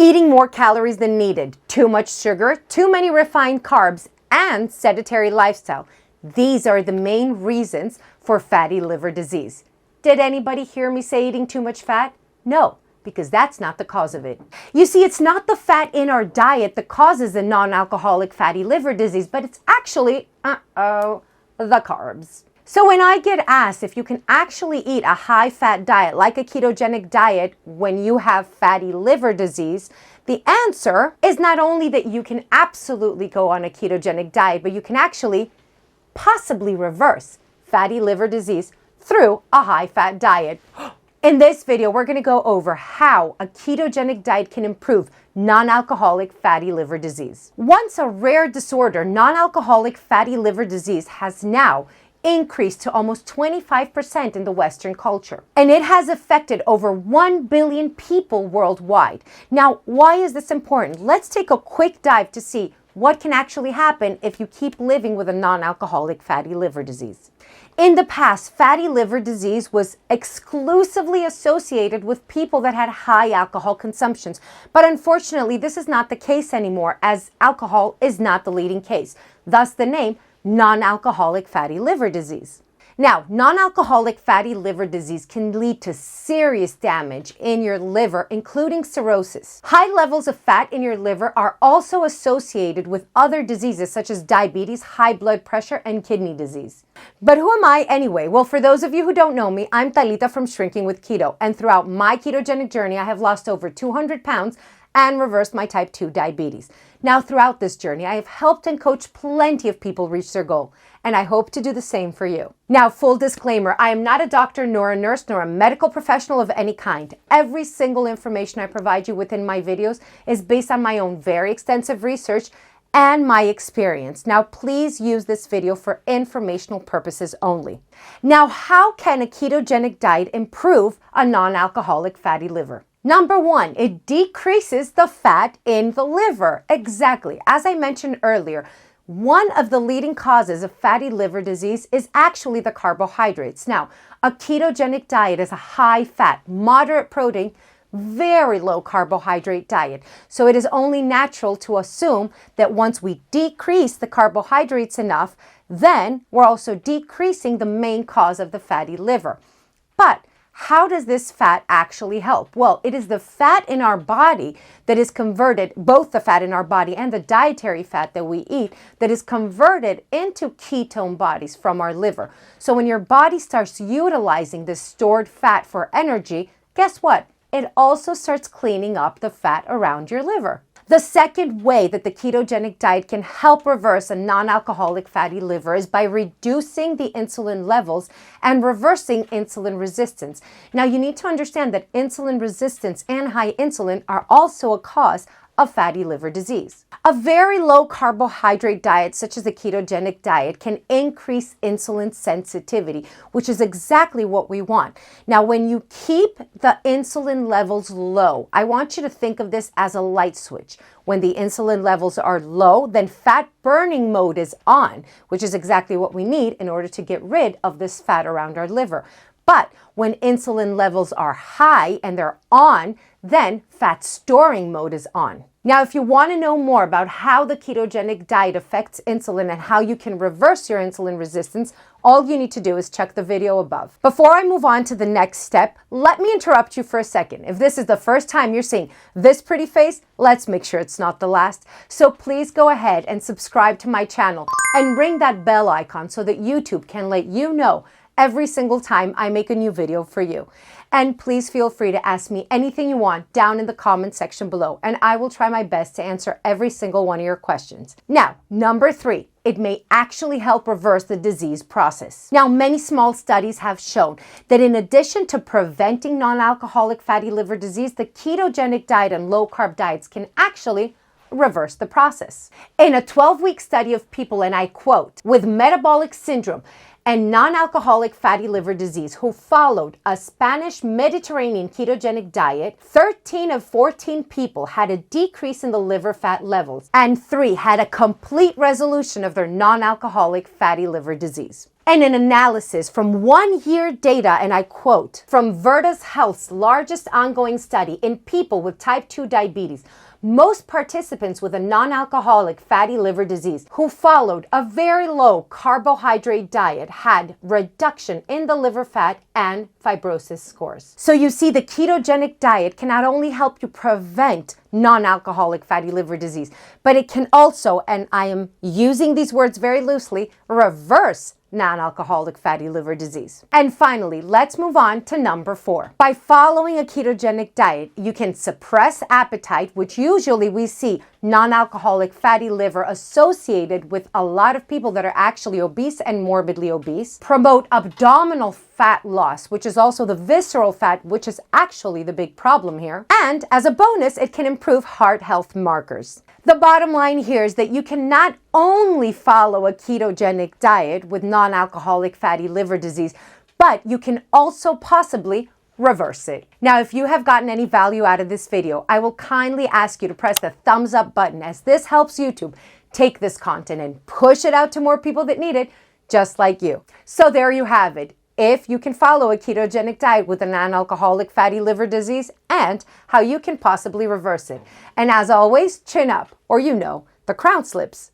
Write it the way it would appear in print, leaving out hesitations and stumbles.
eating more calories than needed, too much sugar, too many refined carbs, and sedentary lifestyle. These are the main reasons for fatty liver disease. Did anybody hear me say eating too much fat? No, because that's not the cause of it. You see, it's not the fat in our diet that causes the non-alcoholic fatty liver disease, but it's actually, the carbs. So when I get asked if you can actually eat a high-fat diet like a ketogenic diet when you have fatty liver disease, the answer is not only that you can absolutely go on a ketogenic diet, but you can actually possibly reverse fatty liver disease through a high-fat diet. In this video, we're going to go over how a ketogenic diet can improve non-alcoholic fatty liver disease. Once a rare disorder, non-alcoholic fatty liver disease has now increased to almost 25% in the Western culture. And it has affected over 1 billion people worldwide. Now, why is this important? Let's take a quick dive to see what can actually happen if you keep living with a non-alcoholic fatty liver disease. In the past, fatty liver disease was exclusively associated with people that had high alcohol consumptions. But unfortunately, this is not the case anymore, as alcohol is not the leading case. Thus the name non-alcoholic fatty liver disease. Now, non-alcoholic fatty liver disease can lead to serious damage in your liver, including cirrhosis. High levels of fat in your liver are also associated with other diseases such as diabetes, high blood pressure, and kidney disease. But who am I anyway? Well, for those of you who don't know me, I'm Talita from Shrinking with Keto, and throughout my ketogenic journey, I have lost over 200 pounds and reversed my type 2 diabetes. Now, throughout this journey, I have helped and coached plenty of people reach their goal, and I hope to do the same for you. Now, full disclaimer, I am not a doctor, nor a nurse, nor a medical professional of any kind. Every single information I provide you within my videos is based on my own very extensive research and my experience. Now, please use this video for informational purposes only. Now, how can a ketogenic diet improve a non-alcoholic fatty liver? Number one, it decreases the fat in the liver. Exactly. As I mentioned earlier, one of the leading causes of fatty liver disease is actually the carbohydrates. Now, a ketogenic diet is a high fat, moderate protein, very low carbohydrate diet. So it is only natural to assume that once we decrease the carbohydrates enough, then we're also decreasing the main cause of the fatty liver. But how does this fat actually help? Well, it is the fat in our body that is converted, both the fat in our body and the dietary fat that we eat, that is converted into ketone bodies from our liver. So when your body starts utilizing this stored fat for energy, guess what? It also starts cleaning up the fat around your liver. The second way that the ketogenic diet can help reverse a non-alcoholic fatty liver is by reducing the insulin levels and reversing insulin resistance. Now, you need to understand that insulin resistance and high insulin are also a cause of fatty liver disease. A very low carbohydrate diet, such as a ketogenic diet, can increase insulin sensitivity, which is exactly what we want. Now, when you keep the insulin levels low, I want you to think of this as a light switch. When the insulin levels are low, then fat burning mode is on, which is exactly what we need in order to get rid of this fat around our liver. But when insulin levels are high and they're on, then fat storing mode is on. Now, if you want to know more about how the ketogenic diet affects insulin and how you can reverse your insulin resistance, all you need to do is check the video above. Before I move on to the next step, let me interrupt you for a second. If this is the first time you're seeing this pretty face, let's make sure it's not the last. So please go ahead and subscribe to my channel and ring that bell icon so that YouTube can let you know every single time I make a new video for you. And please feel free to ask me anything you want down in the comment section below, and I will try my best to answer every single one of your questions. Now, number 3, it may actually help reverse the disease process. Now, many small studies have shown that in addition to preventing non-alcoholic fatty liver disease, the ketogenic diet and low-carb diets can actually reverse the process. In a 12-week study of people, and I quote, with metabolic syndrome and non-alcoholic fatty liver disease who followed a Spanish Mediterranean ketogenic diet, 13 of 14 people had a decrease in the liver fat levels, and 3 had a complete resolution of their non-alcoholic fatty liver disease. And an analysis from 1 year data, and I quote, from Virtus Health's largest ongoing study in people with type 2 diabetes, most participants with a non-alcoholic fatty liver disease who followed a very low carbohydrate diet had reduction in the liver fat and fibrosis scores. So you see, the ketogenic diet can not only help you prevent non-alcoholic fatty liver disease, but it can also, and I am using these words very loosely, reverse non-alcoholic fatty liver disease. And finally, let's move on to number 4. By following a ketogenic diet, you can suppress appetite, which usually we see non-alcoholic fatty liver associated with a lot of people that are actually obese and morbidly obese, promote abdominal fat loss, which is also the visceral fat, which is actually the big problem here. And as a bonus, it can improve heart health markers. The bottom line here is that you can not only follow a ketogenic diet with non-alcoholic fatty liver disease, but you can also possibly reverse it. Now, if you have gotten any value out of this video, I will kindly ask you to press the thumbs up button, as this helps YouTube take this content and push it out to more people that need it, just like you. So there you have it. If you can follow a ketogenic diet with a non-alcoholic fatty liver disease, and how you can possibly reverse it. And as always, chin up, or the crown slips.